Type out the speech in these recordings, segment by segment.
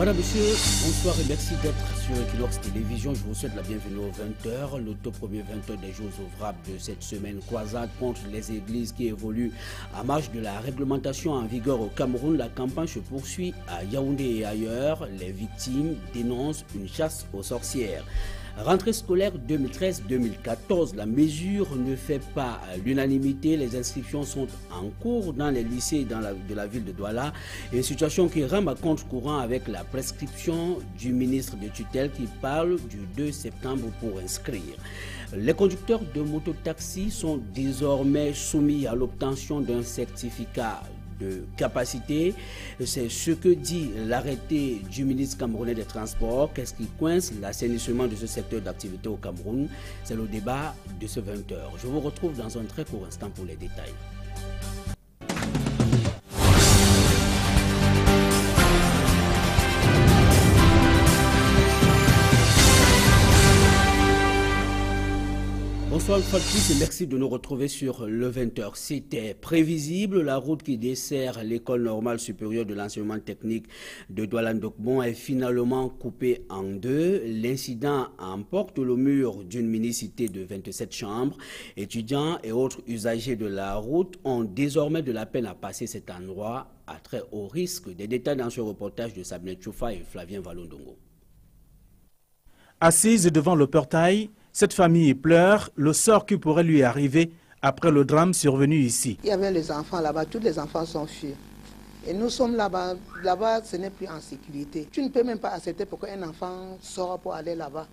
Madame, Monsieur, bonsoir et merci d'être sur Equinox Télévision. Je vous souhaite la bienvenue aux 20h, le tout premier 20h des jours ouvrables de cette semaine. Croisade contre les églises qui évoluent à marge de la réglementation en vigueur au Cameroun. La campagne se poursuit à Yaoundé et ailleurs. Les victimes dénoncent une chasse aux sorcières. Rentrée scolaire 2013-2014, la mesure ne fait pas l'unanimité. Les inscriptions sont en cours dans les lycées de la ville de Douala. Une situation qui rame à contre-courant avec la prescription du ministre de tutelle qui parle du 2 septembre pour inscrire. Les conducteurs de mototaxi sont désormais soumis à l'obtention d'un certificat de capacité. C'est ce que dit l'arrêté du ministre camerounais des Transports. Qu'est-ce qui coince l'assainissement de ce secteur d'activité au Cameroun? C'est le débat de ce 20h. Je vous retrouve dans un très court instant pour les détails. Bonsoir Faltus et merci de nous retrouver sur le 20h. C'était prévisible, la route qui dessert l'école normale supérieure de l'enseignement technique de Douala-Ndokbon est finalement coupée en deux. L'incident emporte le mur d'une mini-cité de 27 chambres. Étudiants et autres usagers de la route ont désormais de la peine à passer cet endroit à très haut risque. Des détails dans ce reportage de Sabrina Tchoufa et Flavien Valondongo. Assise devant le portail, cette famille pleure le sort qui pourrait lui arriver après le drame survenu ici. Il y avait les enfants là-bas, tous les enfants sont fuis. Et nous sommes là-bas, là-bas ce n'est plus en sécurité. Tu ne peux même pas accepter pour qu'un enfant sorte pour aller là-bas.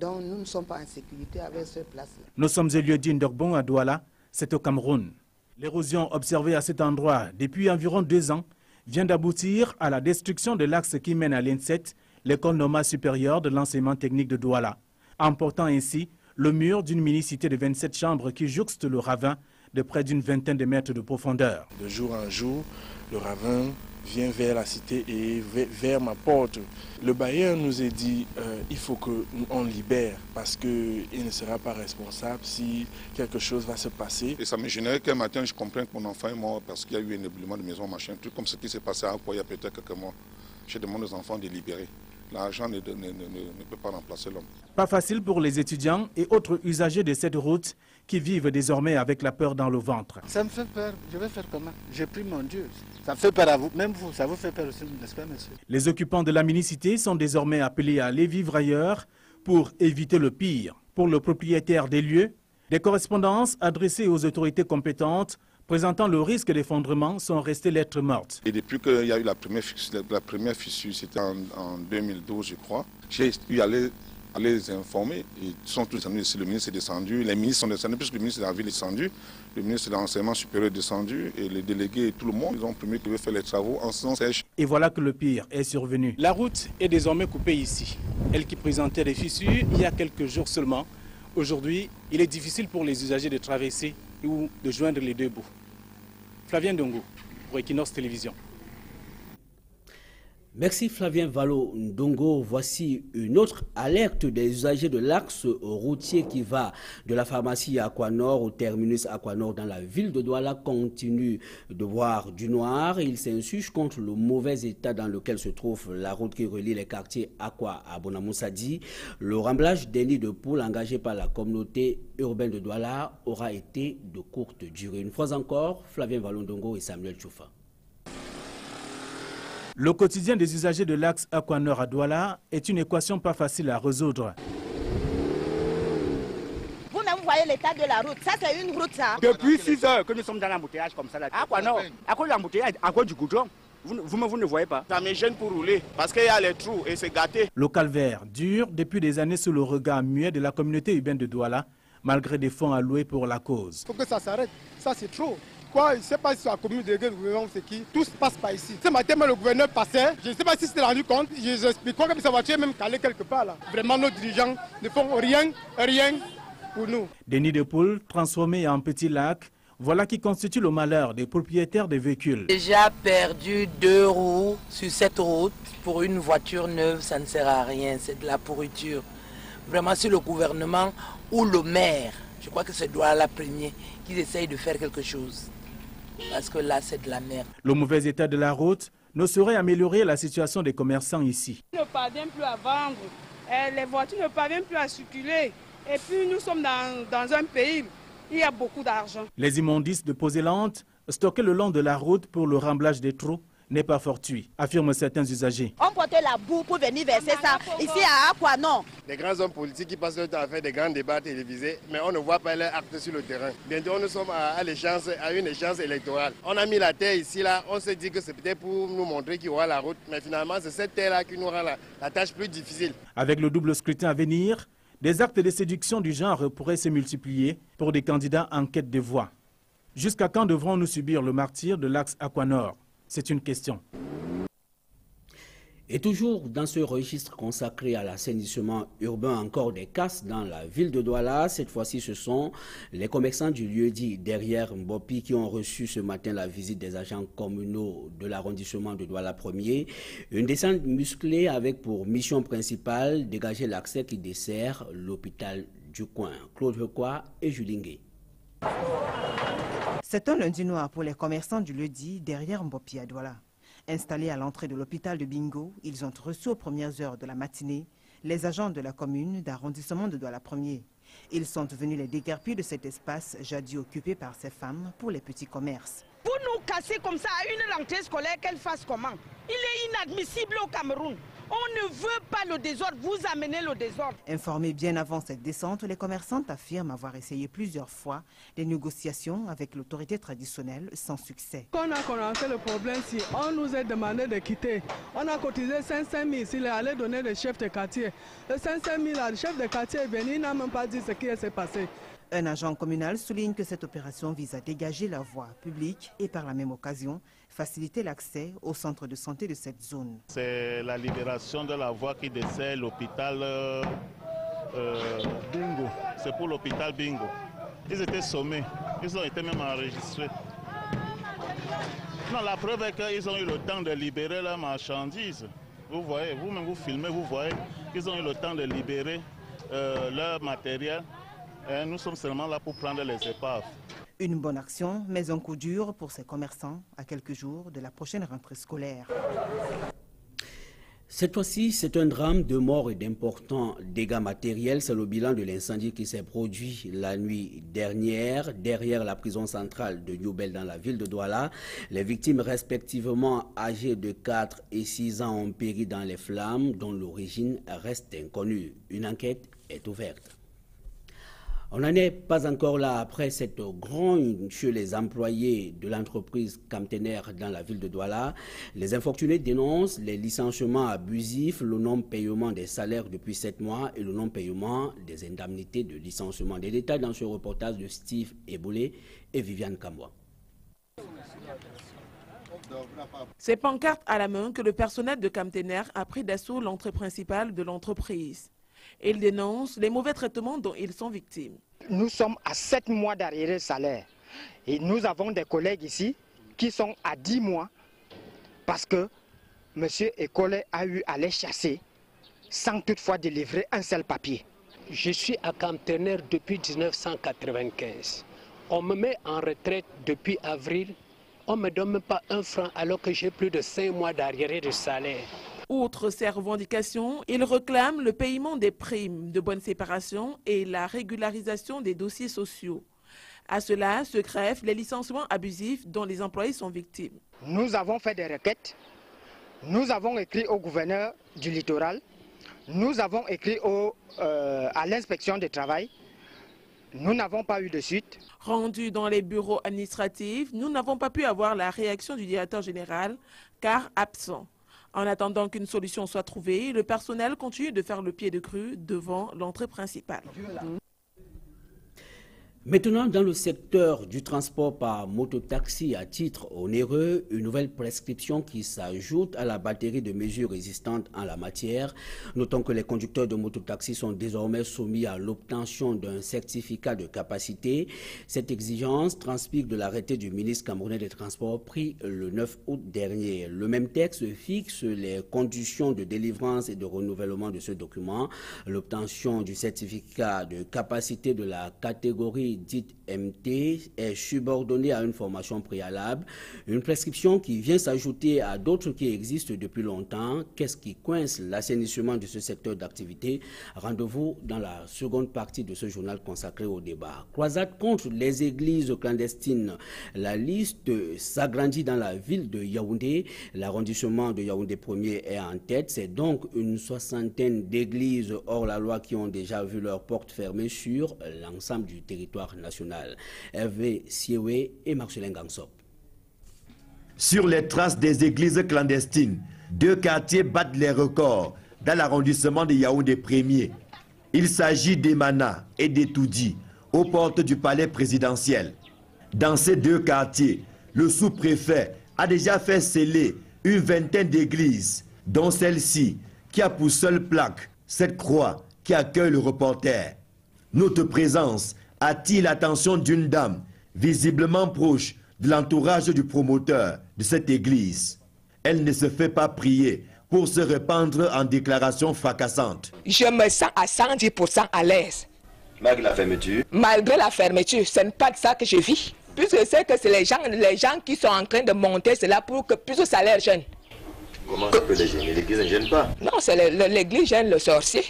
Donc nous ne sommes pas en sécurité avec cette place-là. Nous sommes au lieu d'Indokbon à Douala, c'est au Cameroun. L'érosion observée à cet endroit depuis environ 2 ans vient d'aboutir à la destruction de l'axe qui mène à l'INSET, l'école normale supérieure de l'enseignement technique de Douala, emportant ainsi le mur d'une mini-cité de 27 chambres qui jouxte le ravin de près d'une vingtaine de mètres de profondeur. De jour en jour, le ravin vient vers la cité et vers ma porte. Le bailleur nous a dit il faut qu'on libère parce qu'il ne sera pas responsable si quelque chose va se passer. Et ça me gênerait qu'un matin je comprenne que mon enfant est mort parce qu'il y a eu un éboulement de maison, machin, tout comme ce qui s'est passé à Akwa il y a peut-être quelques mois. Je demande aux enfants de libérer. L'argent ne peut pas remplacer l'homme. Pas facile pour les étudiants et autres usagers de cette route qui vivent désormais avec la peur dans le ventre. Ça me fait peur. Je vais faire comment? J'ai pris mon Dieu. Ça fait peur à vous. Même vous, ça vous fait peur aussi, n'est-ce pas, monsieur? Les occupants de la mini-cité sont désormais appelés à aller vivre ailleurs pour éviter le pire. Pour le propriétaire des lieux, des correspondances adressées aux autorités compétentes présentant le risque d'effondrement sont restées lettres mortes. Et depuis qu'il y a eu la première fissure, c'était en 2012 je crois, j'ai eu à les informer. Ils sont tous descendus ici, le ministre est descendu, les ministres sont descendus, puisque le ministre de la ville est descendu, le ministre de l'enseignement supérieur est descendu, et les délégués et tout le monde, ils ont promis qu'ils veulent faire les travaux en sens sèche. Et voilà que le pire est survenu. La route est désormais coupée ici. Elle qui présentait des fissures il y a quelques jours seulement. Aujourd'hui, il est difficile pour les usagers de traverser ou de joindre les deux bouts. Flavien Ndongo, pour Equinox Télévision. Merci Flavien Valondongo. Voici une autre alerte des usagers de l'axe routier qui va de la pharmacie Aquanor au terminus Aquanor dans la ville de Douala continue de voir du noir. Ils s'insurgent contre le mauvais état dans lequel se trouve la route qui relie les quartiers Aqua à Bonamoussadi. Le remblage des nids de poules engagé par la communauté urbaine de Douala aura été de courte durée. Une fois encore, Flavien Valondongo et Samuel Tchoufa. Le quotidien des usagers de l'axe Aquanor à Douala est une équation pas facile à résoudre. Vous-même voyez l'état de la route. Ça, c'est une route, ça. Depuis 6 heures que nous sommes dans l'embouteillage comme ça. Là. Aquanor, à cause de l'embouteillage, à cause du goudron, vous ne voyez pas. Ça me gêne pour rouler parce qu'il y a les trous et c'est gâté. Le calvaire dure depuis des années sous le regard muet de la communauté urbaine de Douala, malgré des fonds alloués pour la cause. Il faut que ça s'arrête. Ça, c'est trop. Quoi, je ne sais pas si c'est la commune de le gouvernement ou c'est qui. Tout se passe par ici. Ce matin, le gouverneur passait. Je ne sais pas si c'était rendu compte. Je crois que sa voiture est même calée quelque part là. Vraiment, nos dirigeants ne font rien pour nous. Des nids de poules transformés en petits lacs, voilà qui constitue le malheur des propriétaires des véhicules. Déjà perdu 2 roues sur cette route. Pour une voiture neuve, ça ne sert à rien. C'est de la pourriture. Vraiment, c'est le gouvernement ou le maire, je crois que c'est Douala premier, qui essaye de faire quelque chose. Parce que là, c'est de la merde. Le mauvais état de la route ne saurait améliorer la situation des commerçants ici. On ne parvient plus à vendre, les voitures ne parviennent plus à circuler. Et puis nous sommes dans un pays où il y a beaucoup d'argent. Les immondices de Poselante stockés le long de la route pour le remblage des trous n'est pas fortuit, affirment certains usagers. On portait la boue pour venir verser ça. Ici à Aqua, non. Des grands hommes politiques qui passent leur temps à faire des grands débats télévisés, mais on ne voit pas leurs actes sur le terrain. Bientôt, nous sommes à une échéance électorale. On a mis la terre ici, là. On s'est dit que c'est peut-être pour nous montrer qu'il y aura la route, mais finalement, c'est cette terre-là qui nous rend la tâche plus difficile. Avec le double scrutin à venir, des actes de séduction du genre pourraient se multiplier pour des candidats en quête de voix. Jusqu'à quand devrons-nous subir le martyre de l'axe Aquanord? C'est une question. Et toujours dans ce registre consacré à l'assainissement urbain, encore des casses dans la ville de Douala. Cette fois-ci, ce sont les commerçants du lieu-dit derrière Mbopi qui ont reçu ce matin la visite des agents communaux de l'arrondissement de Douala 1er. Une descente musclée avec pour mission principale dégager l'accès qui dessert l'hôpital du coin. Claude Lecoy et Julie Ngué. C'est un lundi noir pour les commerçants du lieu-dit derrière Mbopi à Douala. Installés à l'entrée de l'hôpital de Bingo, ils ont reçu aux premières heures de la matinée les agents de la commune d'arrondissement de Douala 1er. Ils sont venus les déguerpir de cet espace jadis occupé par ces femmes pour les petits commerces. Pour nous casser comme ça à une rentrée scolaire, qu'elle fasse comment? Il est inadmissible au Cameroun. On ne veut pas le désordre, vous amenez le désordre. Informés bien avant cette descente, les commerçants affirment avoir essayé plusieurs fois des négociations avec l'autorité traditionnelle sans succès. Quand on a commencé le problème, si on nous a demandé de quitter, on a cotisé 500 000 s'il est allé donner des chefs de quartier. Le 500 000, le chef de quartier est venu, il n'a même pas dit ce qui s'est passé. Un agent communal souligne que cette opération vise à dégager la voie publique et par la même occasion faciliter l'accès au centre de santé de cette zone. C'est la libération de la voie qui dessert l'hôpital Bingo. C'est pour l'hôpital Bingo. Ils étaient sommés, ils ont été même enregistrés. Non, la preuve est qu'ils ont eu le temps de libérer leurs marchandises. Vous voyez, vous-même vous filmez, vous voyez qu'ils ont eu le temps de libérer leur matériel. Et nous sommes seulement là pour prendre les épaves. Une bonne action, mais un coup dur pour ces commerçants à quelques jours de la prochaine rentrée scolaire. Cette fois-ci, c'est un drame de mort et d'importants dégâts matériels. C'est le bilan de l'incendie qui s'est produit la nuit dernière derrière la prison centrale de Newbel dans la ville de Douala. Les victimes respectivement âgées de 4 et 6 ans ont péri dans les flammes dont l'origine reste inconnue. Une enquête est ouverte. On n'en est pas encore là après cette grogne chez les employés de l'entreprise Camtener dans la ville de Douala. Les infortunés dénoncent les licenciements abusifs, le non-paiement des salaires depuis 7 mois et le non-paiement des indemnités de licenciement. Des détails dans ce reportage de Steve Eboulé et Viviane Kamwa. C'est pancarte à la main que le personnel de Camtener a pris d'assaut l'entrée principale de l'entreprise. Ils dénoncent les mauvais traitements dont ils sont victimes. Nous sommes à 7 mois d'arriéré salaire et nous avons des collègues ici qui sont à 10 mois parce que M. Ekole a eu à les chasser sans toutefois délivrer un seul papier. Je suis à Camtener depuis 1995. On me met en retraite depuis avril. On ne me donne même pas un franc alors que j'ai plus de 5 mois d'arriéré de salaire. Outre ces revendications, ils réclament le paiement des primes de bonne séparation et la régularisation des dossiers sociaux. À cela se greffent les licenciements abusifs dont les employés sont victimes. Nous avons fait des requêtes, nous avons écrit au gouverneur du littoral, nous avons écrit à l'inspection du travail. Nous n'avons pas eu de suite. Rendus dans les bureaux administratifs, nous n'avons pas pu avoir la réaction du directeur général car absent. En attendant qu'une solution soit trouvée, le personnel continue de faire le pied de grue devant l'entrée principale. Maintenant, dans le secteur du transport par mototaxi à titre onéreux, une nouvelle prescription qui s'ajoute à la batterie de mesures existantes en la matière. Notons que les conducteurs de mototaxi sont désormais soumis à l'obtention d'un certificat de capacité. Cette exigence transpire de l'arrêté du ministre camerounais des Transports pris le 9 août dernier. Le même texte fixe les conditions de délivrance et de renouvellement de ce document. L'obtention du certificat de capacité de la catégorie santé dite MT est subordonnée à une formation préalable, une prescription qui vient s'ajouter à d'autres qui existent depuis longtemps. Qu'est-ce qui coince l'assainissement de ce secteur d'activité? Rendez-vous dans la seconde partie de ce journal consacré au débat. Croisade contre les églises clandestines. La liste s'agrandit dans la ville de Yaoundé. L'arrondissement de Yaoundé 1er est en tête. C'est donc une soixantaine d'églises hors la loi qui ont déjà vu leurs portes fermées sur l'ensemble du territoire national. Hervé Siewe et Marcelin Gangsop. Sur les traces des églises clandestines, 2 quartiers battent les records dans l'arrondissement de Yaoundé 1er. Il s'agit d'Emana et d'Etoudi, aux portes du palais présidentiel. Dans ces 2 quartiers, le sous-préfet a déjà fait sceller une vingtaine d'églises, dont celle-ci, qui a pour seule plaque cette croix qui accueille le reporter. Notre présence attire l'attention d'une dame, visiblement proche de l'entourage du promoteur de cette église. Elle ne se fait pas prier pour se répandre en déclarations fracassantes. Je me sens à 110% à l'aise. Malgré la fermeture? Malgré la fermeture, ce n'est pas de ça que je vis. Puisque c'est que c'est les gens qui sont en train de monter cela pour que plus ça l'air jeune. Comment ça peut les gêner? L'église ne gêne pas? Non, c'est l'église gêne le sorcier.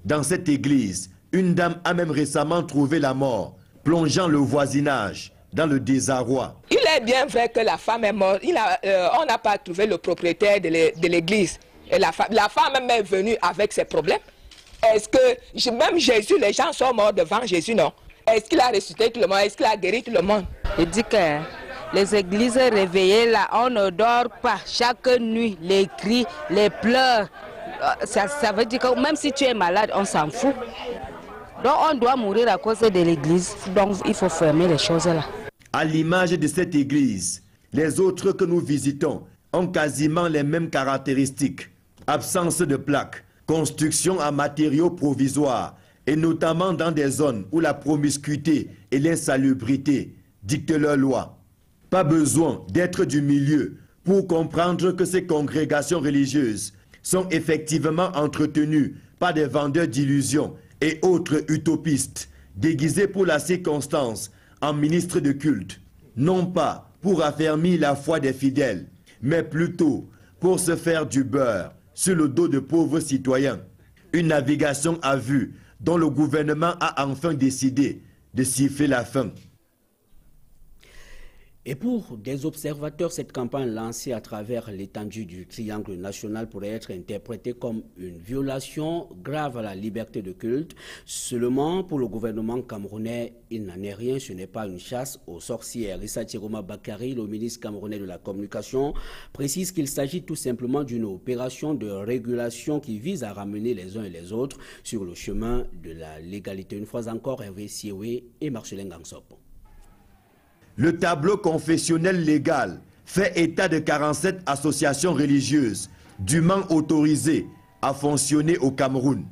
Dans cette église, une dame a même récemment trouvé la mort, plongeant le voisinage dans le désarroi. Il est bien vrai que la femme est morte. On n'a pas trouvé le propriétaire de l'église. Et la femme même est venue avec ses problèmes. Est-ce que, même Jésus, les gens sont morts devant Jésus, non? Est-ce qu'il a ressuscité tout le monde? Est-ce qu'il a guéri tout le monde? Il dit que les églises réveillées, là, on ne dort pas. Chaque nuit, les cris, les pleurs. Ça veut dire que même si tu es malade, on s'en fout. Donc on doit mourir à cause de l'église. Donc il faut fermer les choses là. À l'image de cette église, les autres que nous visitons ont quasiment les mêmes caractéristiques. Absence de plaques, construction en matériaux provisoires, et notamment dans des zones où la promiscuité et l'insalubrité dictent leurs lois. Pas besoin d'être du milieu pour comprendre que ces congrégations religieuses sont effectivement entretenues par des vendeurs d'illusions et autres utopistes, déguisés pour la circonstance en ministres de culte, non pas pour affermir la foi des fidèles, mais plutôt pour se faire du beurre sur le dos de pauvres citoyens. Une navigation à vue dont le gouvernement a enfin décidé de siffler la fin. Et pour des observateurs, cette campagne lancée à travers l'étendue du triangle national pourrait être interprétée comme une violation grave à la liberté de culte. Seulement, pour le gouvernement camerounais, il n'en est rien, ce n'est pas une chasse aux sorcières. Issa Tiroma Bakari, le ministre camerounais de la communication, précise qu'il s'agit tout simplement d'une opération de régulation qui vise à ramener les uns et les autres sur le chemin de la légalité. Une fois encore, Hervé Siewe et Marcelin Gangsop. Le tableau confessionnel légal fait état de 47 associations religieuses dûment autorisées à fonctionner au Cameroun.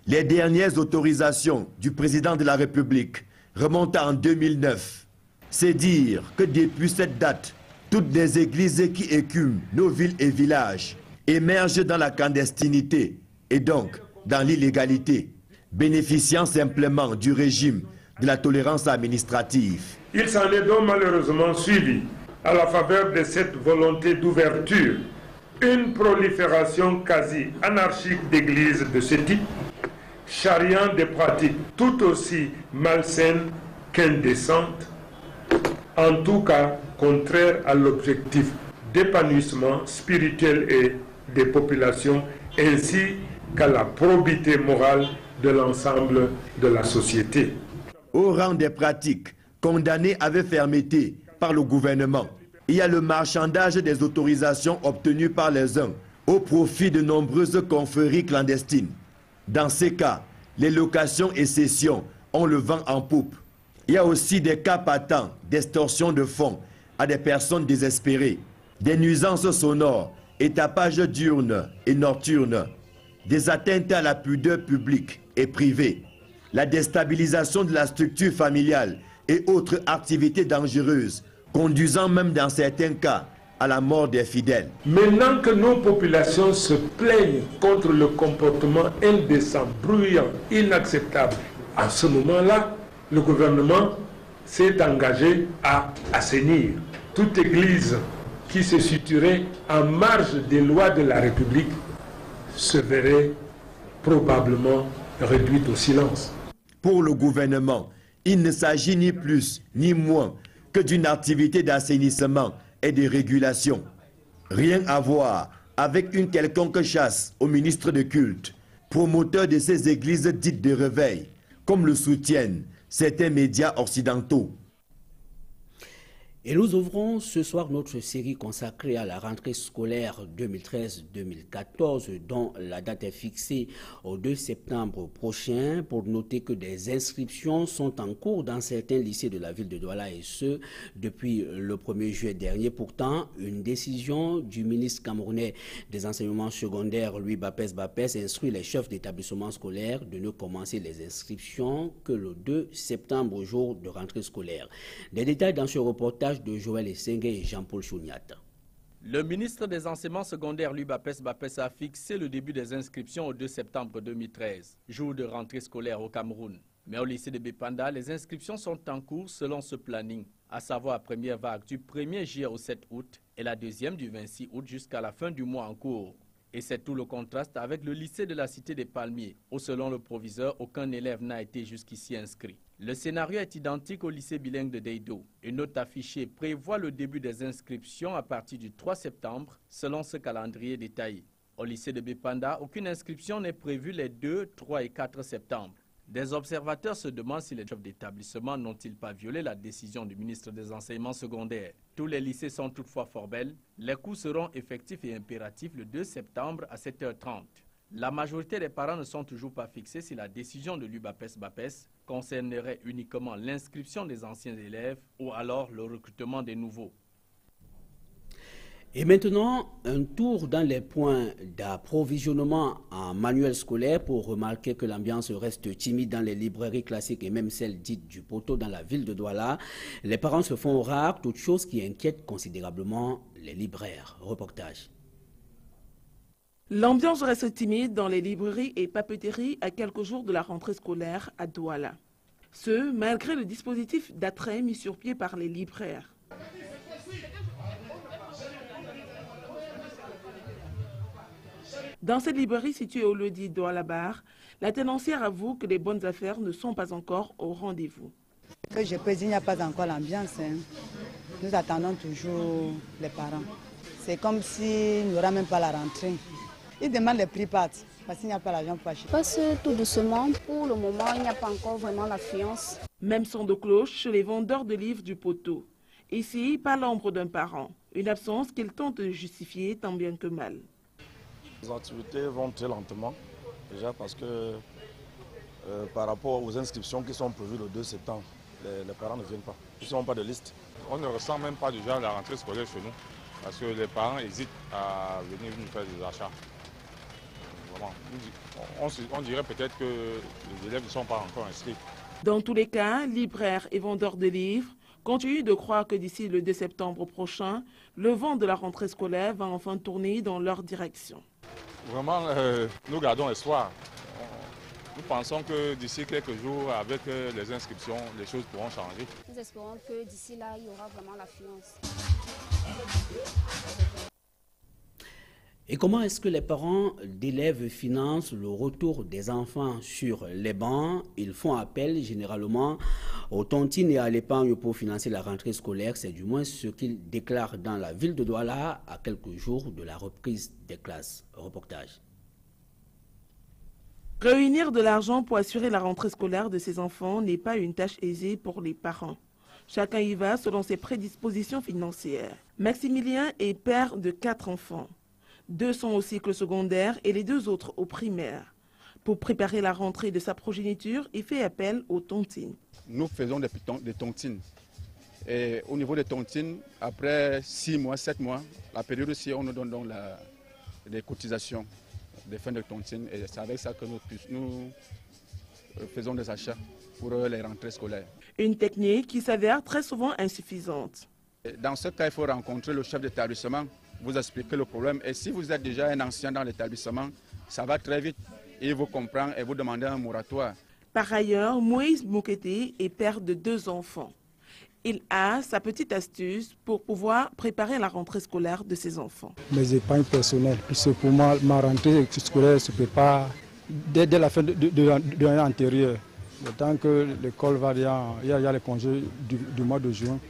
Les dernières autorisations du président de la République remontent en 2009. C'est dire que depuis cette date, toutes les églises qui écument nos villes et villages émergent dans la clandestinité et donc dans l'illégalité, bénéficiant simplement du régime de la tolérance administrative. Il s'en est donc malheureusement suivi, à la faveur de cette volonté d'ouverture, une prolifération quasi anarchique d'églises de ce type, charriant des pratiques tout aussi malsaines qu'indécentes, en tout cas contraires à l'objectif d'épanouissement spirituel et des populations, ainsi qu'à la probité morale de l'ensemble de la société. Au rang des pratiques condamnées avec fermeté par le gouvernement, il y a le marchandage des autorisations obtenues par les uns au profit de nombreuses confréries clandestines. Dans ces cas, les locations et cessions ont le vent en poupe. Il y a aussi des cas patents d'extorsion de fonds à des personnes désespérées, des nuisances sonores et tapages diurnes et nocturnes, des atteintes à la pudeur publique et privée, la déstabilisation de la structure familiale et autres activités dangereuses, conduisant même dans certains cas à la mort des fidèles. Maintenant que nos populations se plaignent contre le comportement indécent, bruyant, inacceptable, à ce moment-là, le gouvernement s'est engagé à assainir toute église qui se situerait en marge des lois de la République se verrait probablement réduite au silence. Pour le gouvernement, il ne s'agit ni plus ni moins que d'une activité d'assainissement et de régulation. Rien à voir avec une quelconque chasse au ministre de culte, promoteur de ces églises dites de réveil, comme le soutiennent certains médias occidentaux. Et nous ouvrons ce soir notre série consacrée à la rentrée scolaire 2013-2014 dont la date est fixée au 2 septembre prochain pour noter que des inscriptions sont en cours dans certains lycées de la ville de Douala et ce depuis le 1er juillet dernier. Pourtant, une décision du ministre camerounais des enseignements secondaires, Louis Bapès, instruit les chefs d'établissements scolaires de ne commencer les inscriptions que le 2 septembre, jour de rentrée scolaire. Des détails dans ce reportage de Joël Essengue et Jean-Paul Chouniat. Le ministre des enseignements secondaires, Louis Bapès, a fixé le début des inscriptions au 2 septembre 2013, jour de rentrée scolaire au Cameroun. Mais au lycée de Bépanda, les inscriptions sont en cours selon ce planning, à savoir la première vague du 1er juillet au 7 août et la deuxième du 26 août jusqu'à la fin du mois en cours. Et c'est tout le contraste avec le lycée de la Cité des Palmiers, où selon le proviseur, aucun élève n'a été jusqu'ici inscrit. Le scénario est identique au lycée bilingue de Deido. Une note affichée prévoit le début des inscriptions à partir du 3 septembre, selon ce calendrier détaillé. Au lycée de Bépanda, aucune inscription n'est prévue les 2, 3 et 4 septembre. Des observateurs se demandent si les chefs d'établissement n'ont-ils pas violé la décision du ministre des enseignements secondaires. Tous les lycées sont toutefois fort belles. Les cours seront effectifs et impératifs le 2 septembre à 7h30. La majorité des parents ne sont toujours pas fixés si la décision de Louis Bapès concernerait uniquement l'inscription des anciens élèves ou alors le recrutement des nouveaux. Et maintenant, un tour dans les points d'approvisionnement en manuels scolaires pour remarquer que l'ambiance reste timide dans les librairies classiques et même celles dites du poteau dans la ville de Douala. Les parents se font rares, toute chose qui inquiète considérablement les libraires. Reportage. L'ambiance reste timide dans les librairies et papeteries à quelques jours de la rentrée scolaire à Douala. Ce, malgré le dispositif d'attrait mis sur pied par les libraires. Dans cette librairie située au lieu-dit Douala-Bar, la tenancière avoue que les bonnes affaires ne sont pas encore au rendez-vous. Je peux dire qu'il n'y a pas encore l'ambiance. Nous attendons toujours les parents. C'est comme s'il n'y aura même pas la rentrée. Ils demandent les prix partent parce qu'il n'y a pas l'argent pour acheter. Passe tout doucement. Pour le moment, il n'y a pas encore vraiment l'affluence. Même son de cloche chez les vendeurs de livres du poteau. Ici, pas l'ombre d'un parent. Une absence qu'ils tentent de justifier tant bien que mal. Les activités vont très lentement, déjà parce que par rapport aux inscriptions qui sont prévues le 2 septembre, les parents ne viennent pas. Ils n'ont pas de liste. On ne ressent même pas déjà la rentrée scolaire chez nous, parce que les parents hésitent à venir nous faire des achats. Vraiment, on dirait peut-être que les élèves ne sont pas encore inscrits. Dans tous les cas, libraires et vendeurs de livres continuent de croire que d'ici le 2 septembre prochain, le vent de la rentrée scolaire va enfin tourner dans leur direction. Vraiment, nous gardons espoir. Nous pensons que d'ici quelques jours, avec les inscriptions, les choses pourront changer. Nous espérons que d'ici là, il y aura vraiment l'affluence. Et comment est-ce que les parents d'élèves financent le retour des enfants sur les bancs? Ils font appel généralement aux tontines et à l'épargne pour financer la rentrée scolaire. C'est du moins ce qu'ils déclarent dans la ville de Douala à quelques jours de la reprise des classes. Reportage. Réunir de l'argent pour assurer la rentrée scolaire de ses enfants n'est pas une tâche aisée pour les parents. Chacun y va selon ses prédispositions financières. Maximilien est père de 4 enfants. 2 sont au cycle secondaire et les 2 autres au primaire. Pour préparer la rentrée de sa progéniture, il fait appel aux tontines. Nous faisons des tontines. Et au niveau des tontines, après 6 mois, 7 mois, la période aussi, on nous donne donc des cotisations, des fins de tontines. Et c'est avec ça que nous faisons des achats pour les rentrées scolaires. Une technique qui s'avère très souvent insuffisante. Dans ce cas, il faut rencontrer le chef d'établissement, vous expliquer le problème. Et si vous êtes déjà un ancien dans l'établissement, ça va très vite. Il vous comprend et vous demandez un moratoire. Par ailleurs, Moïse Moukete est père de 2 enfants. Il a sa petite astuce pour pouvoir préparer la rentrée scolaire de ses enfants. Mes épargnes personnelles, puisque pour moi, ma rentrée scolaire se prépare dès la fin de l'année antérieure. Tant que l'école va bien, il y a les congés du mois de juin,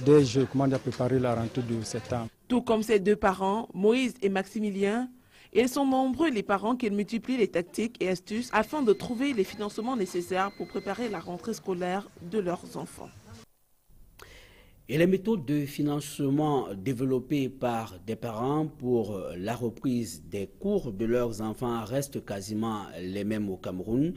dès je commence à préparer la rentrée de septembre. Tout comme ses deux parents, Moïse et Maximilien, ils sont nombreux les parents qui multiplient les tactiques et astuces afin de trouver les financements nécessaires pour préparer la rentrée scolaire de leurs enfants. Et les méthodes de financement développées par des parents pour la reprise des cours de leurs enfants restent quasiment les mêmes au Cameroun.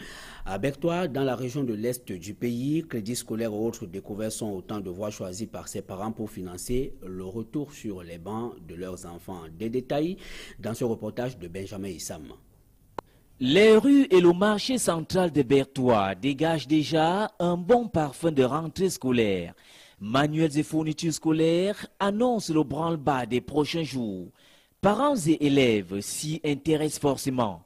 À Bertoua, dans la région de l'Est du pays, crédits scolaires et autres découvertes sont autant de voies choisies par ces parents pour financer le retour sur les bancs de leurs enfants. Des détails dans ce reportage de Benjamin Issam. Les rues et le marché central de Bertoua dégagent déjà un bon parfum de rentrée scolaire. Manuels et fournitures scolaires annoncent le branle-bas des prochains jours. Parents et élèves s'y intéressent forcément.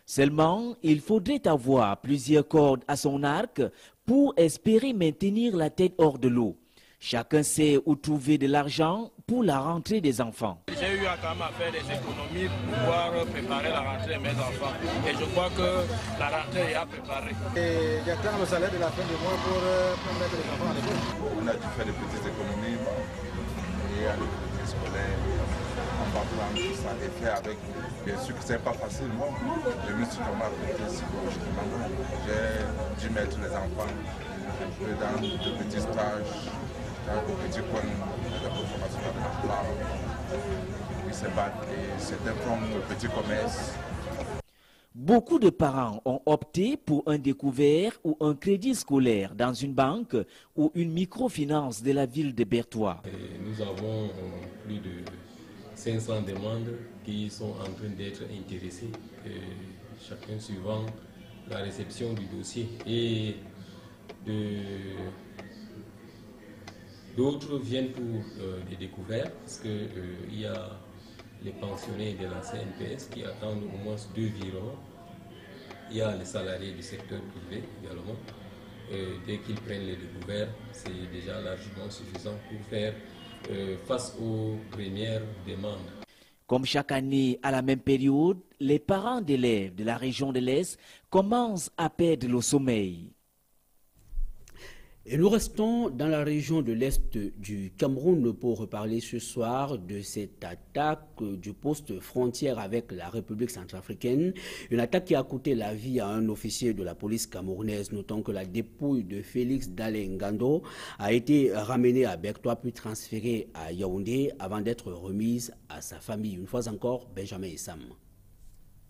Seulement, il faudrait avoir plusieurs cordes à son arc pour espérer maintenir la tête hors de l'eau. Chacun sait où trouver de l'argent pour la rentrée des enfants. J'ai eu quand même à faire des économies pour pouvoir préparer la rentrée de mes enfants. Et je crois que la rentrée est à préparer. Et j'attends le salaire de la fin du mois pour mettre les enfants à l'école. On a dû faire des petites économies et à l'école scolaire. On va prendre tout ça et faire avec. Bien sûr que ce n'est pas facile. Moi, je me suis vraiment affecté psychologiquement. J'ai dû mettre les enfants dans de petits stages. Beaucoup de parents ont opté pour un découvert ou un crédit scolaire dans une banque ou une microfinance de la ville de Bertoua. Nous avons plus de 500 demandes qui sont en train d'être intéressées, chacun suivant la réception du dossier. Et d'autres viennent pour des découvertes parce qu'il y a les pensionnés de la CNPS qui attendent au moins 2 virements. Il y a les salariés du secteur privé également. Dès qu'ils prennent les découvertes, c'est déjà largement suffisant pour faire face aux premières demandes. Comme chaque année à la même période, les parents d'élèves de la région de l'Est commencent à perdre le sommeil. Et nous restons dans la région de l'Est du Cameroun pour reparler ce soir de cette attaque du poste frontière avec la République centrafricaine. Une attaque qui a coûté la vie à un officier de la police camerounaise. Notons que la dépouille de Félix Dalé Ngando a été ramenée à Bertoua puis transférée à Yaoundé avant d'être remise à sa famille. Une fois encore, Benjamin Issam.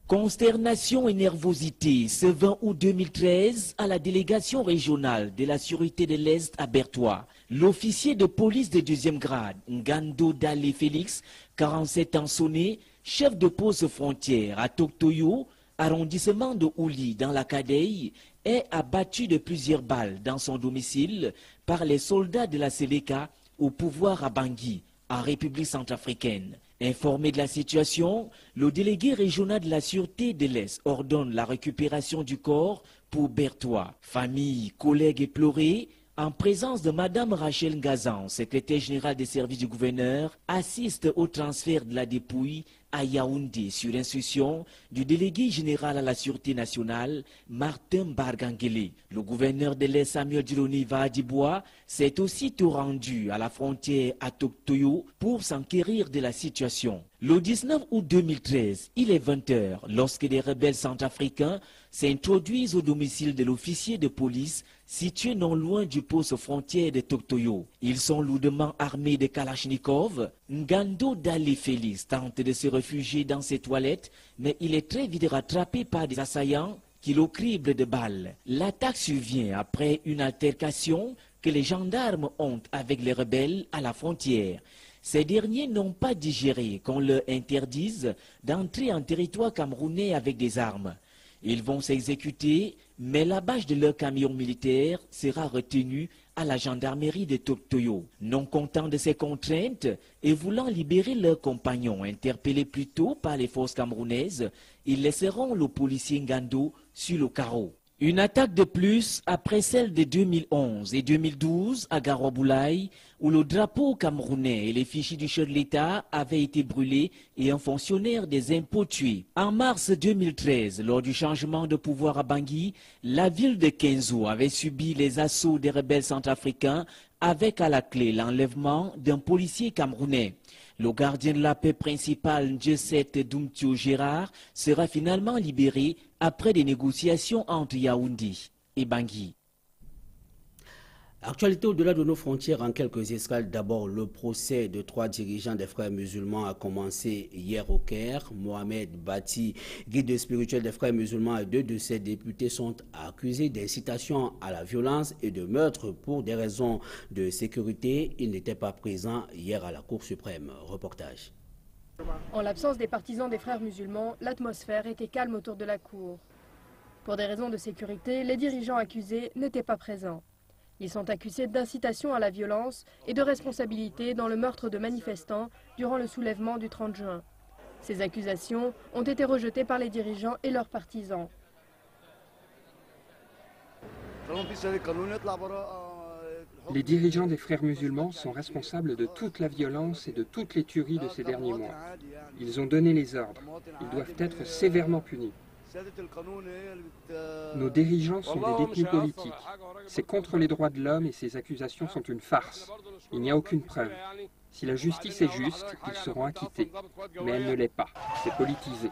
Consternation et nervosité ce 20 août 2013 à la délégation régionale de la sûreté de l'Est à Bertoua. L'officier de police de 2e grade, Ngando Dalé Félix, 47 ans sonné, chef de poste frontière à Toktoyo, arrondissement de Ouli dans la Kadeï, est abattu de plusieurs balles dans son domicile par les soldats de la Séléka au pouvoir à Bangui, en République centrafricaine. Informé de la situation, le délégué régional de la Sûreté de l'Est ordonne la récupération du corps pour Bertoua. Famille, collègues éplorés, en présence de Mme Rachel Ngazan, secrétaire générale des services du gouverneur, assiste au transfert de la dépouille à Yaoundé sur instruction du délégué général à la Sûreté nationale, Martin Bargangele. Le gouverneur de l'Est, Samuel Djiloni Vadibois, s'est aussitôt rendu à la frontière à Toktoyo pour s'enquérir de la situation. Le 19 août 2013, il est 20h, lorsque des rebelles centrafricains s'introduisent au domicile de l'officier de police situé non loin du poste frontière de Toktoyo. Ils sont lourdement armés de Kalachnikov. Ngando Dalé Félix tente de se réfugier dans ses toilettes, mais il est très vite rattrapé par des assaillants qui le criblent de balles. L'attaque survient après une altercation que les gendarmes ont avec les rebelles à la frontière. Ces derniers n'ont pas digéré qu'on leur interdise d'entrer en territoire camerounais avec des armes. Ils vont s'exécuter, mais la bâche de leur camion militaire sera retenue à la gendarmerie de Toktoyo. Non contents de ces contraintes et voulant libérer leurs compagnons interpellés plus tôt par les forces camerounaises, ils laisseront le policier Ngando sur le carreau. Une attaque de plus après celle de 2011 et 2012 à Garoboulaye, où le drapeau camerounais et les fichiers du chef de l'État avaient été brûlés et un fonctionnaire des impôts tué. En mars 2013, lors du changement de pouvoir à Bangui, la ville de Kenzo avait subi les assauts des rebelles centrafricains avec à la clé l'enlèvement d'un policier camerounais. Le gardien de la paix principal, Ndjesset Doumtio Gérard, sera finalement libéré après des négociations entre Yaoundé et Bangui. Actualité au-delà de nos frontières en quelques escales. D'abord, le procès de 3 dirigeants des frères musulmans a commencé hier au Caire. Mohamed Bati, guide spirituel des frères musulmans, et 2 de ses députés sont accusés d'incitation à la violence et de meurtre pour des raisons de sécurité. Ils n'étaient pas présents hier à la Cour suprême. Reportage. En l'absence des partisans des frères musulmans, l'atmosphère était calme autour de la Cour. Pour des raisons de sécurité, les dirigeants accusés n'étaient pas présents. Ils sont accusés d'incitation à la violence et de responsabilité dans le meurtre de manifestants durant le soulèvement du 30 juin. Ces accusations ont été rejetées par les dirigeants et leurs partisans. Les dirigeants des frères musulmans sont responsables de toute la violence et de toutes les tueries de ces derniers mois. Ils ont donné les ordres. Ils doivent être sévèrement punis. Nos dirigeants sont des détenus politiques. C'est contre les droits de l'homme et ces accusations sont une farce. Il n'y a aucune preuve. Si la justice est juste, ils seront acquittés. Mais elle ne l'est pas. C'est politisé.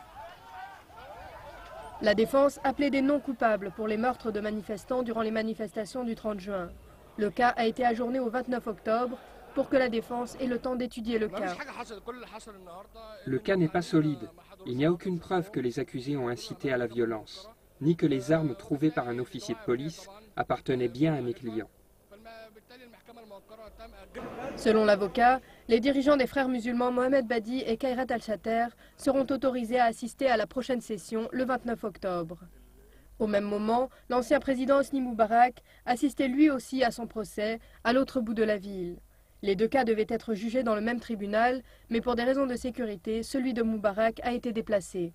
La défense a plaidé non coupable pour les meurtres de manifestants durant les manifestations du 30 juin. Le cas a été ajourné au 29 octobre pour que la défense ait le temps d'étudier le cas. Le cas n'est pas solide. Il n'y a aucune preuve que les accusés ont incité à la violence, ni que les armes trouvées par un officier de police appartenaient bien à mes clients. Selon l'avocat, les dirigeants des frères musulmans Mohamed Badi et Khairat Al-Shater seront autorisés à assister à la prochaine session le 29 octobre. Au même moment, l'ancien président Hosni Moubarak assistait lui aussi à son procès à l'autre bout de la ville. Les 2 cas devaient être jugés dans le même tribunal, mais pour des raisons de sécurité, celui de Moubarak a été déplacé.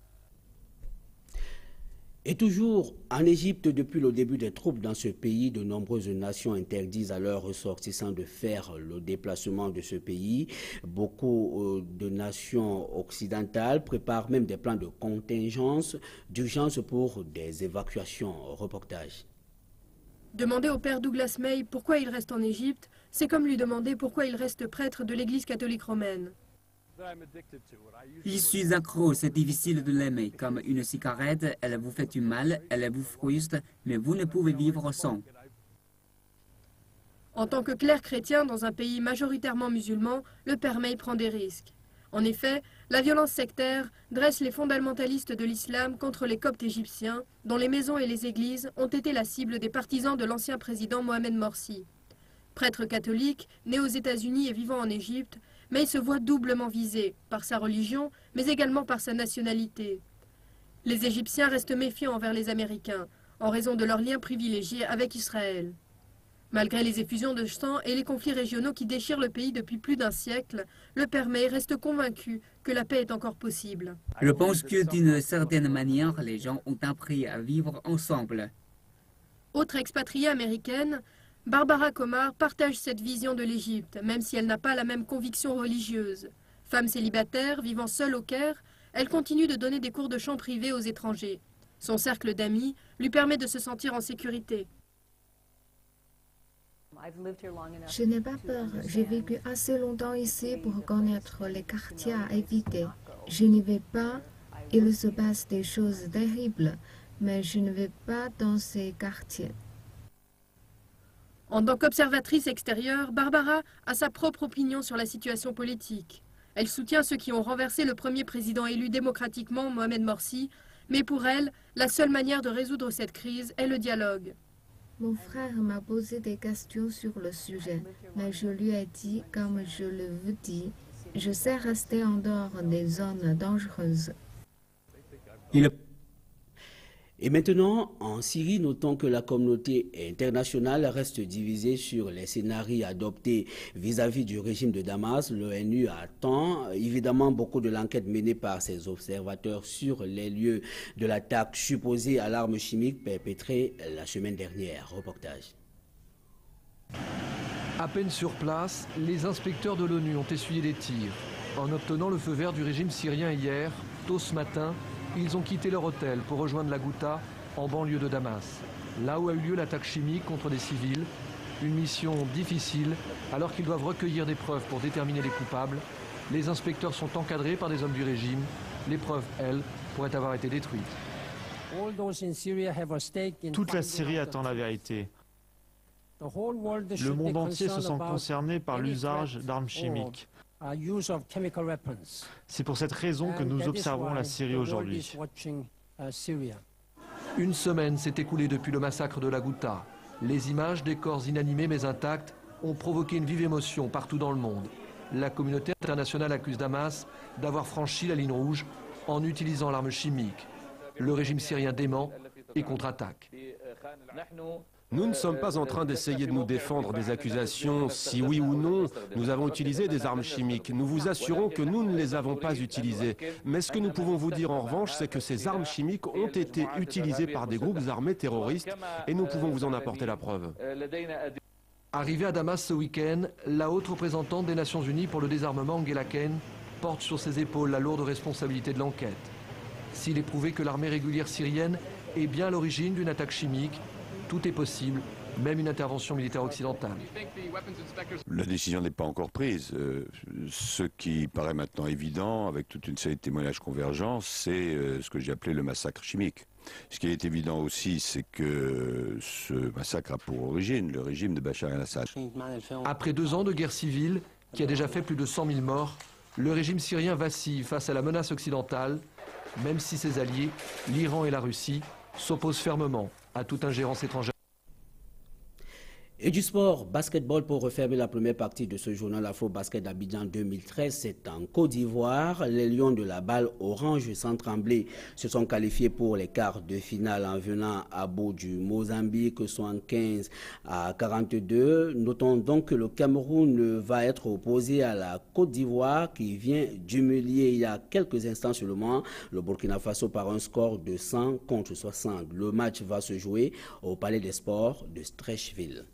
Et toujours en Égypte, depuis le début des troubles dans ce pays, de nombreuses nations interdisent à leurs ressortissants de faire le déplacement de ce pays. Beaucoup de nations occidentales préparent même des plans de contingence d'urgence pour des évacuations. Reportage. Demander au père Douglas May pourquoi il reste en Égypte, c'est comme lui demander pourquoi il reste prêtre de l'église catholique romaine. Je suis accro, c'est difficile de l'aimer. Comme une cigarette, elle vous fait du mal, elle vous frustre, mais vous ne pouvez vivre sans. En tant que clerc chrétien dans un pays majoritairement musulman, le père May prend des risques. En effet, la violence sectaire dresse les fondamentalistes de l'islam contre les coptes égyptiens, dont les maisons et les églises ont été la cible des partisans de l'ancien président Mohamed Morsi. Prêtre catholique, né aux États-Unis et vivant en Égypte, May se voit doublement visé, par sa religion, mais également par sa nationalité. Les Égyptiens restent méfiants envers les Américains, en raison de leurs liens privilégiés avec Israël. Malgré les effusions de sang et les conflits régionaux qui déchirent le pays depuis plus d'un siècle, le père May reste convaincu que la paix est encore possible. Je pense que d'une certaine manière, les gens ont appris à vivre ensemble. Autre expatriée américaine, Barbara Comar partage cette vision de l'Égypte, même si elle n'a pas la même conviction religieuse. Femme célibataire, vivant seule au Caire, elle continue de donner des cours de chant privés aux étrangers. Son cercle d'amis lui permet de se sentir en sécurité. Je n'ai pas peur. J'ai vécu assez longtemps ici pour connaître les quartiers à éviter. Je n'y vais pas. Il se passe des choses terribles, mais je ne vais pas dans ces quartiers. En tant qu'observatrice extérieure, Barbara a sa propre opinion sur la situation politique. Elle soutient ceux qui ont renversé le premier président élu démocratiquement, Mohamed Morsi, mais pour elle, la seule manière de résoudre cette crise est le dialogue. Mon frère m'a posé des questions sur le sujet, mais je lui ai dit, comme je le veux dire, je sais rester en dehors des zones dangereuses. Et maintenant, en Syrie, notons que la communauté internationale reste divisée sur les scénarios adoptés vis-à-vis du régime de Damas. L'ONU attend évidemment beaucoup de l'enquête menée par ses observateurs sur les lieux de l'attaque supposée à l'arme chimique perpétrée la semaine dernière. Reportage. À peine sur place, les inspecteurs de l'ONU ont essuyé des tirs. En obtenant le feu vert du régime syrien hier, tôt ce matin, ils ont quitté leur hôtel pour rejoindre la Ghouta, en banlieue de Damas, là où a eu lieu l'attaque chimique contre des civils. Une mission difficile, alors qu'ils doivent recueillir des preuves pour déterminer les coupables. Les inspecteurs sont encadrés par des hommes du régime. Les preuves, elles, pourraient avoir été détruites. Toute la Syrie attend la vérité. Le monde entier se sent concerné par l'usage d'armes chimiques. C'est pour cette raison que nous observons la Syrie aujourd'hui. Une semaine s'est écoulée depuis le massacre de la Ghouta. Les images des corps inanimés mais intacts ont provoqué une vive émotion partout dans le monde. La communauté internationale accuse Damas d'avoir franchi la ligne rouge en utilisant l'arme chimique. Le régime syrien dément et contre-attaque. Nous ne sommes pas en train d'essayer de nous défendre des accusations. Si oui ou non, nous avons utilisé des armes chimiques. Nous vous assurons que nous ne les avons pas utilisées. Mais ce que nous pouvons vous dire en revanche, c'est que ces armes chimiques ont été utilisées par des groupes armés terroristes et nous pouvons vous en apporter la preuve. Arrivée à Damas ce week-end, la haute représentante des Nations Unies pour le désarmement, Angela Kane, porte sur ses épaules la lourde responsabilité de l'enquête. S'il est prouvé que l'armée régulière syrienne est bien à l'origine d'une attaque chimique, tout est possible, même une intervention militaire occidentale. La décision n'est pas encore prise. Ce qui paraît maintenant évident, avec toute une série de témoignages convergents, c'est ce que j'ai appelé le massacre chimique. Ce qui est évident aussi, c'est que ce massacre a pour origine le régime de Bachar el-Assad. Après 2 ans de guerre civile, qui a déjà fait plus de 100 000 morts, le régime syrien vacille face à la menace occidentale, même si ses alliés, l'Iran et la Russie, s'opposent fermement à toute ingérence étrangère. Et du sport, basketball pour refermer la première partie de ce journal Afro-Basket d'Abidjan 2013, c'est en Côte d'Ivoire. Les Lions de la balle orange sans trembler se sont qualifiés pour les quarts de finale en venant à bout du Mozambique 75-42. Notons donc que le Cameroun va être opposé à la Côte d'Ivoire qui vient d'humilier il y a quelques instants seulement le Burkina Faso par un score de 100 contre 60. Le match va se jouer au Palais des Sports de Stretchville.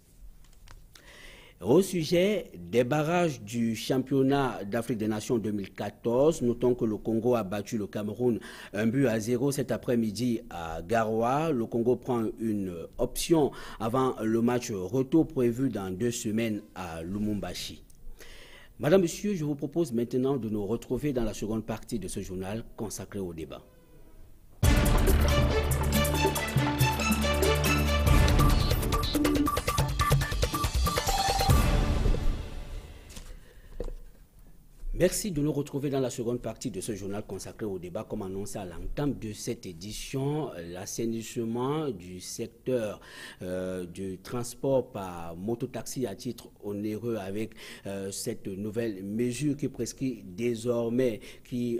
Au sujet des barrages du championnat d'Afrique des Nations 2014, notons que le Congo a battu le Cameroun 1-0 cet après-midi à Garoua. Le Congo prend une option avant le match retour prévu dans 2 semaines à Lumumbashi. Madame, Monsieur, je vous propose maintenant de nous retrouver dans la seconde partie de ce journal consacré au débat. Merci de nous retrouver dans la seconde partie de ce journal consacré au débat. Comme annoncé à l'entame de cette édition, l'assainissement du secteur du transport par mototaxi à titre onéreux avec cette nouvelle mesure qui prescrit désormais, qui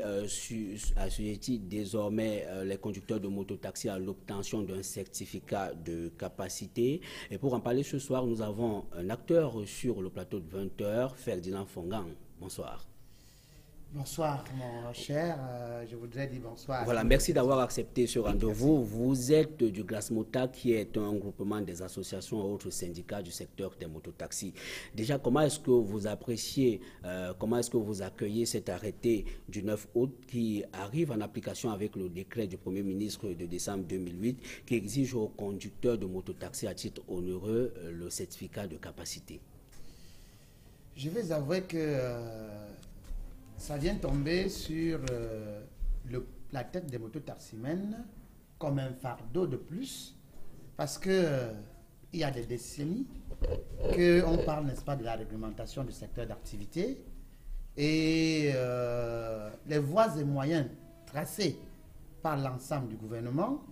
assujettit désormais les conducteurs de mototaxi à l'obtention d'un certificat de capacité. Et pour en parler ce soir, nous avons un acteur sur le plateau de 20h, Ferdinand Fongang. Bonsoir. Bonsoir mon cher, je voudrais dire bonsoir. Voilà, merci d'avoir accepté ce rendez-vous. Vous êtes du GLASMOTA qui est un groupement des associations et autres syndicats du secteur des mototaxis. Déjà, comment est-ce que vous appréciez, comment est-ce que vous accueillez cet arrêté du 9 août qui arrive en application avec le décret du Premier ministre de décembre 2008 qui exige aux conducteurs de mototaxis à titre onéreux le certificat de capacité? Je vais avouer que ça vient tomber sur la tête des mototaximens comme un fardeau de plus, parce que il y a des décennies qu'on parle, n'est-ce pas, de la réglementation du secteur d'activité et les voies et moyens tracés par l'ensemble du gouvernement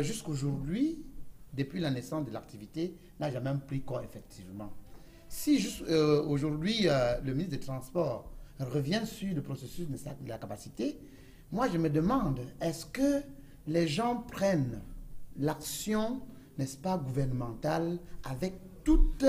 jusqu'aujourd'hui, depuis la naissance de l'activité, n'a jamais pris corps effectivement. Si aujourd'hui le ministre des Transports revient sur le processus de la capacité, moi je me demande, est-ce que les gens prennent l'action, n'est-ce pas, gouvernementale avec toutes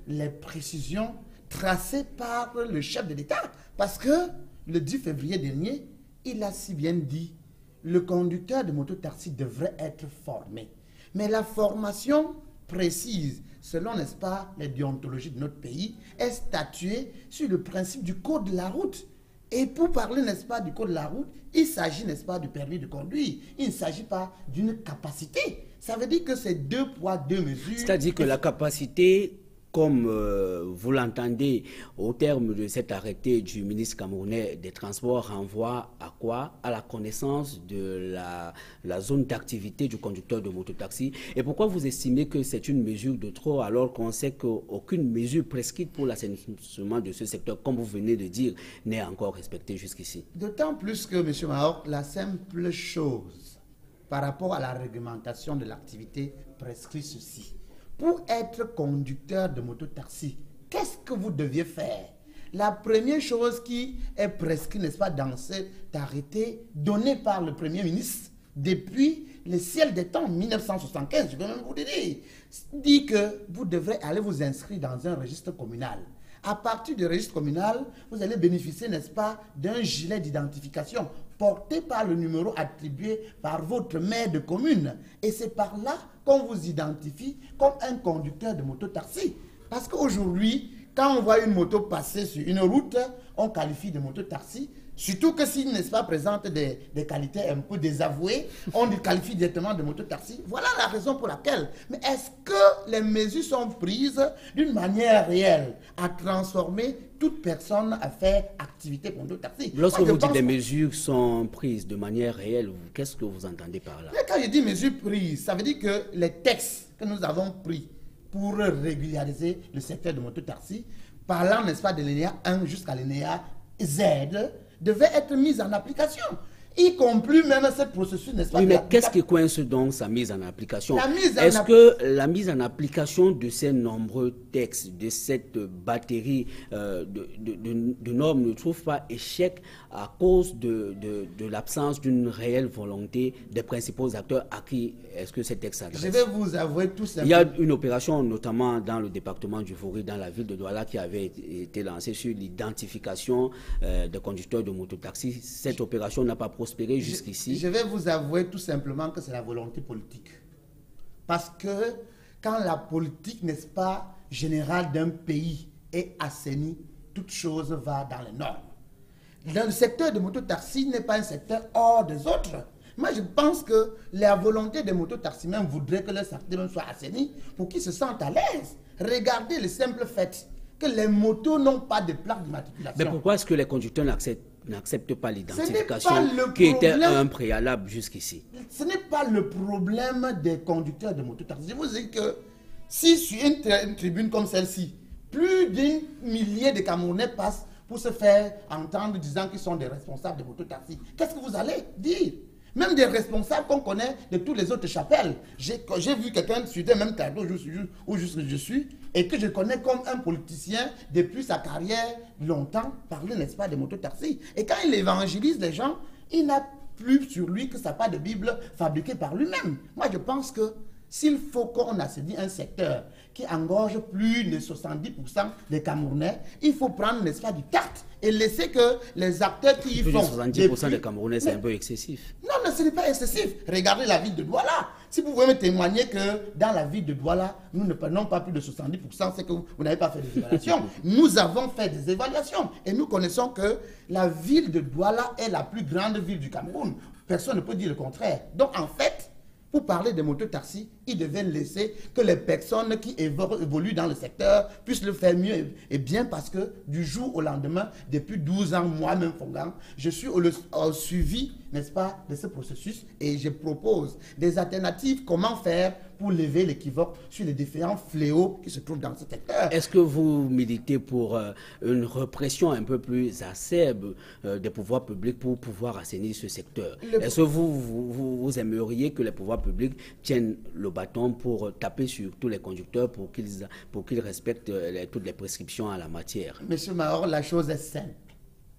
les précisions tracées par le chef de l'État. Parce que le 10 février dernier, il a si bien dit, le conducteur de moto-taxi devrait être formé. Mais la formation précise, selon, n'est-ce pas, les déontologies de notre pays, est statuée sur le principe du code de la route. Et pour parler, n'est-ce pas, du code de la route, il s'agit, n'est-ce pas, du permis de conduire. Il ne s'agit pas d'une capacité. Ça veut dire que c'est 2 poids, 2 mesures. C'est-à-dire que la capacité, comme vous l'entendez au terme de cet arrêté du ministre camerounais des Transports, renvoie à quoi? À la connaissance de la zone d'activité du conducteur de mototaxi. Et pourquoi vous estimez que c'est une mesure de trop alors qu'on sait qu'aucune mesure prescrite pour l'assainissement de ce secteur, comme vous venez de dire, n'est encore respectée jusqu'ici? D'autant plus que, M. Mahor, la simple chose par rapport à la réglementation de l'activité prescrit ceci. Pour être conducteur de moto-taxi, qu'est-ce que vous deviez faire? La première chose qui est prescrite, n'est-ce pas, dans cet arrêté donné par le Premier ministre depuis le ciel des temps, 1975, je vais même vous le dire, dit que vous devrez aller vous inscrire dans un registre communal. À partir du registre communal, vous allez bénéficier, n'est-ce pas, d'un gilet d'identification porté par le numéro attribué par votre maire de commune. Et c'est par là qu'on vous identifie comme un conducteur de moto-taxi. Parce qu'aujourd'hui, quand on voit une moto passer sur une route, on qualifie de moto-taxi. Surtout que s'il n'est pas présente des qualités un peu désavouées, on le qualifie directement de moto-taxi. Voilà la raison pour laquelle. Mais est-ce que les mesures sont prises d'une manière réelle à transformer toute personne à faire activité moto-taxi? Lorsque vous dites que les mesures sont prises de manière réelle, qu'est-ce que vous entendez par là? Mais quand je dis mesures prises, ça veut dire que les textes que nous avons pris pour régulariser le secteur de moto-taxi, parlant, n'est-ce pas, de l'ENEA 1 jusqu'à l'ENEA Z, devait être mise en application, y compris même ce processus, n'est-ce pas? Oui, mais qu'est-ce qui coince donc sa mise en application? Est-ce que la mise en application de ces nombreux textes, de cette batterie de normes ne trouve pas échec à cause de l'absence d'une réelle volonté des principaux acteurs à qui est-ce que ces textes s'adressent? Je vais vous avouer tout simplement. Il y a une opération, notamment dans le département du Vouri, dans la ville de Douala, qui avait été lancée sur l'identification des conducteurs de mototaxi. Cette opération n'a pas prospéré jusqu'ici. Je vais vous avouer tout simplement que c'est la volonté politique. Parce que quand la politique, n'est-ce pas, générale d'un pays est assainie, toute chose va dans les normes. Le secteur de mototaxi n'est pas un secteur hors des autres. Moi, je pense que la volonté des mototaximens voudrait que le secteur même soit assaini pour qu'ils se sentent à l'aise. Regardez le simple fait que les motos n'ont pas de plaque d'immatriculation. Mais pourquoi est-ce que les conducteurs n'acceptent pas l'identification qui était un préalable jusqu'ici? Ce n'est pas le problème des conducteurs de mototaxi. Je vous dis que si sur une tribune comme celle-ci, plus d'un millier de Camerounais passent pour se faire entendre disant qu'ils sont des responsables de mototaxi, qu'est-ce que vous allez dire? Même des responsables qu'on connaît de toutes les autres chapelles. J'ai vu quelqu'un sur le même tableau où je suis et que je connais comme un politicien depuis sa carrière longtemps parler, n'est-ce pas, des mototaxis. Et quand il évangélise les gens, il n'a plus sur lui que ça pas de Bible fabriquée par lui-même. Moi, je pense que s'il faut qu'on assainisse un secteur qui engorge plus de 70% des Camerounais, il faut prendre, n'est-ce pas, du tact et laisser que les acteurs qui y font... Plus de 70% des Camerounais, c'est un peu excessif. Non, ce n'est pas excessif. Regardez la ville de Douala. Si vous pouvez me témoigner que dans la ville de Douala, nous ne prenons pas plus de 70%, c'est que vous n'avez pas fait des évaluations. Nous avons fait des évaluations et nous connaissons que la ville de Douala est la plus grande ville du Cameroun. Personne ne peut dire le contraire. Donc, en fait, pour parler des mototaxis, ils devaient laisser que les personnes qui évoluent dans le secteur puissent le faire mieux et bien, parce que du jour au lendemain, depuis 12 ans, moi-même, Fongan, je suis au suivi, n'est-ce pas, de ce processus et je propose des alternatives, comment faire pour lever l'équivoque sur les différents fléaux qui se trouvent dans ce secteur. Est-ce que vous militez pour une répression un peu plus acerbe des pouvoirs publics pour pouvoir assainir ce secteur? Est-ce que vous aimeriez que les pouvoirs publics tiennent le bâton pour taper sur tous les conducteurs pour qu'ils respectent toutes les prescriptions en la matière? Monsieur Mahor, la chose est simple.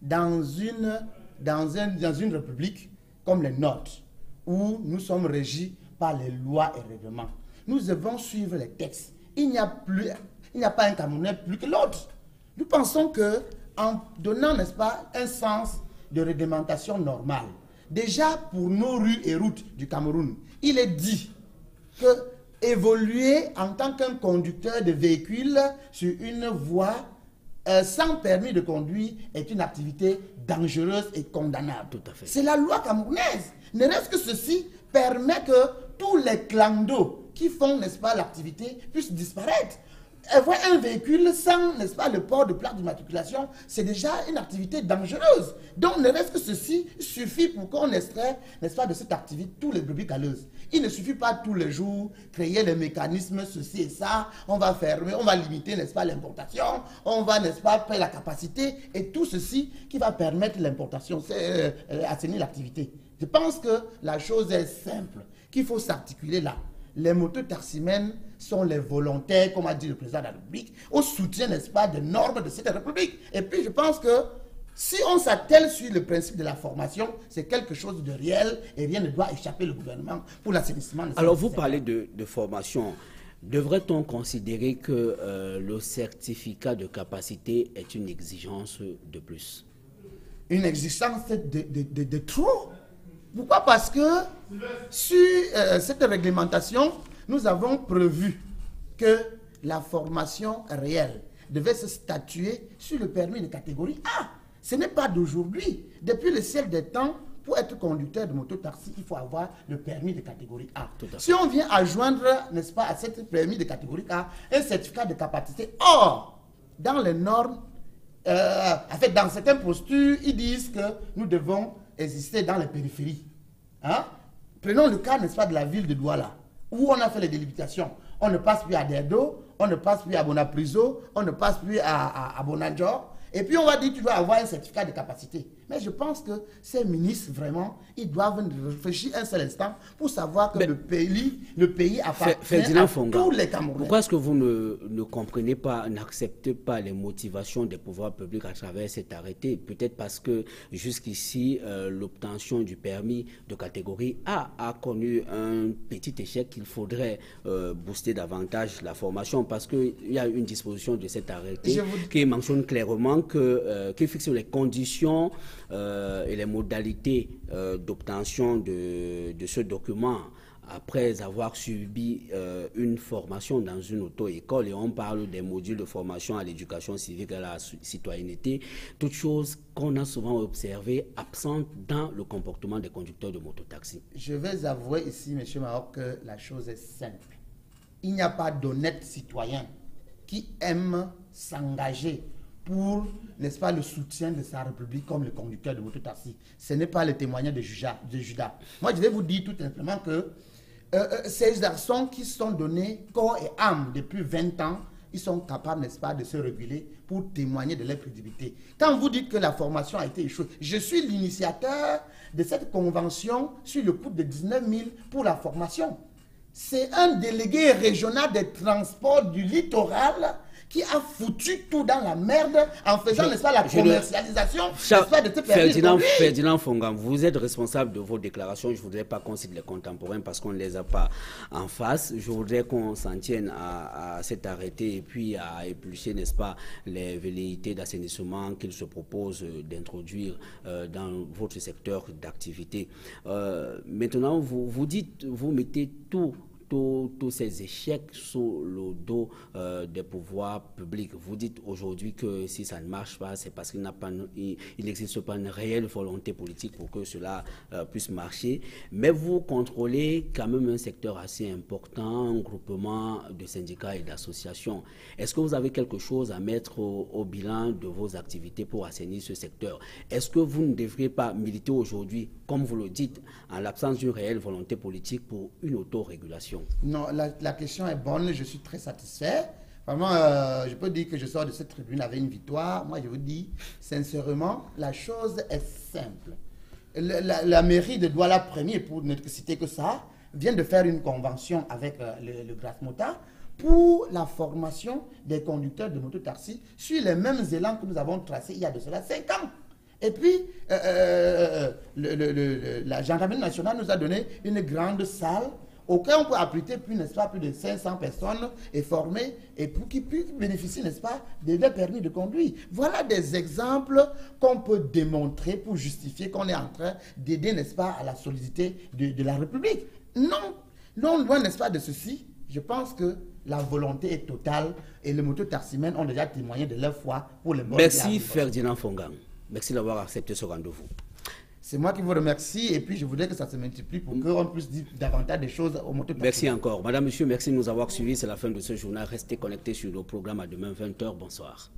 Dans une république comme les nôtres, où nous sommes régis par les lois et règlements. Nous devons suivre les textes. Il n'y a pas un Camerounais plus que l'autre. Nous pensons que en donnant, n'est-ce pas, un sens de réglementation normale, déjà pour nos rues et routes du Cameroun, il est dit que évoluer en tant qu'un conducteur de véhicule sur une voie sans permis de conduire est une activité dangereuse et condamnable. Tout à fait. C'est la loi camerounaise. Ne reste que ceci permet que tous les clans d'eau qui font, n'est-ce pas, l'activité puissent disparaître. Avoir un véhicule sans, n'est-ce pas, le port de plaque d'immatriculation, c'est déjà une activité dangereuse. Donc, ne reste que ceci suffit pour qu'on extrait, n'est-ce pas, de cette activité tous les brebis galeuses. Il ne suffit pas tous les jours créer les mécanismes, ceci et ça, on va fermer, on va limiter, n'est-ce pas, l'importation, on va, n'est-ce pas, payer la capacité, et tout ceci qui va permettre l'importation, c'est assainir l'activité. Je pense que la chose est simple, qu'il faut s'articuler là. Les mototaximens sont les volontaires, comme a dit le président de la République, au soutien, n'est-ce pas, des normes de cette République. Et puis, je pense que si on s'attelle sur le principe de la formation, c'est quelque chose de réel et rien ne doit échapper au gouvernement pour l'assainissement. Alors, vous parlez de formation. Devrait-on considérer que le certificat de capacité est une exigence de plus? Une exigence de trop. Pourquoi? Parce que sur cette réglementation, nous avons prévu que la formation réelle devait se statuer sur le permis de catégorie A. Ce n'est pas d'aujourd'hui. Depuis le ciel des temps, pour être conducteur de moto-taxi, il faut avoir le permis de catégorie A. Si on vient adjoindre, n'est-ce pas, à cette permis de catégorie A, un certificat de capacité, or, dans les normes, en fait, dans certaines postures, ils disent que nous devons exister dans les périphéries. Hein? Prenons le cas, n'est-ce pas, de la ville de Douala, où on a fait les délimitations. On ne passe plus à Derdo, on ne passe plus à Bonapriso, on ne passe plus à Bonadjor. Et puis on va dire tu dois avoir un certificat de capacité. Mais je pense que ces ministres, vraiment, ils doivent réfléchir un seul instant pour savoir que le pays appartient à tous les Camerounais. Pourquoi est-ce que vous ne comprenez pas, n'acceptez pas les motivations des pouvoirs publics à travers cet arrêté? Peut-être parce que jusqu'ici, l'obtention du permis de catégorie A a connu un petit échec. Il faudrait booster davantage la formation parce qu'il y a une disposition de cet arrêté qui mentionne clairement qui fixe les conditions et les modalités d'obtention de ce document après avoir subi une formation dans une auto-école, et on parle des modules de formation à l'éducation civique et à la citoyenneté, toutes choses qu'on a souvent observées absentes dans le comportement des conducteurs de mototaxi. Je vais avouer ici, M. Maroc, que la chose est simple. Il n'y a pas d'honnêtes citoyens qui aiment s'engager pour, n'est-ce pas, le soutien de sa République comme le conducteur de mototaxi. Ce n'est pas le témoignage de Judas. Moi, je vais vous dire tout simplement que ces garçons qui sont donnés corps et âme depuis 20 ans, ils sont capables, n'est-ce pas, de se réguler pour témoigner de leur crédibilité. Quand vous dites que la formation a été échouée, je suis l'initiateur de cette convention sur le coût de 19 000 pour la formation. C'est un délégué régional des transports du littoral qui a foutu tout dans la merde en faisant, n'est-ce pas, la commercialisation, n'est-ce pas, de ce Ferdinand Fongam, vous êtes responsable de vos déclarations. Je ne voudrais pas qu'on cite les contemporains parce qu'on ne les a pas en face. Je voudrais qu'on s'en tienne à cet arrêté et puis à éplucher, n'est-ce pas, les velléités d'assainissement qu'il se propose d'introduire dans votre secteur d'activité. Maintenant, vous dites, vous mettez tous ces échecs sous le dos des pouvoirs publics. Vous dites aujourd'hui que si ça ne marche pas, c'est parce qu'il n'existe pas une réelle volonté politique pour que cela puisse marcher. Mais vous contrôlez quand même un secteur assez important, un groupement de syndicats et d'associations. Est-ce que vous avez quelque chose à mettre au bilan de vos activités pour assainir ce secteur? Est-ce que vous ne devriez pas militer aujourd'hui, comme vous le dites, en l'absence d'une réelle volonté politique pour une autorégulation? Non, la question est bonne, je suis très satisfait. Vraiment, je peux dire que je sors de cette tribune avec une victoire. Moi, je vous dis, sincèrement, la chose est simple. La mairie de Douala Premier, pour ne citer que ça, vient de faire une convention avec le Grasmota pour la formation des conducteurs de mototaxi sur les mêmes élans que nous avons tracés il y a de cela 5 ans. Et puis, la gendarmerie nationale nous a donné une grande salle auquel on peut abriter plus, n'est-ce pas, plus de 500 personnes et former, et pour qu'ils puissent bénéficier, n'est-ce pas, des permis de conduire. Voilà des exemples qu'on peut démontrer pour justifier qu'on est en train d'aider, n'est-ce pas, à la solidité de la République. Non, loin, n'est-ce pas, de ceci. Je pense que la volonté est totale et les mototaximens ont déjà témoigné de leur foi pour le monde. Merci Ferdinand Fongang. Merci d'avoir accepté ce rendez-vous. C'est moi qui vous remercie et puis je voudrais que ça se multiplie pour qu'on puisse dire davantage de choses aux mototaximens. Merci encore. Madame, Monsieur, merci de nous avoir suivis. C'est la fin de ce journal. Restez connectés sur nos programmes à demain 20h. Bonsoir.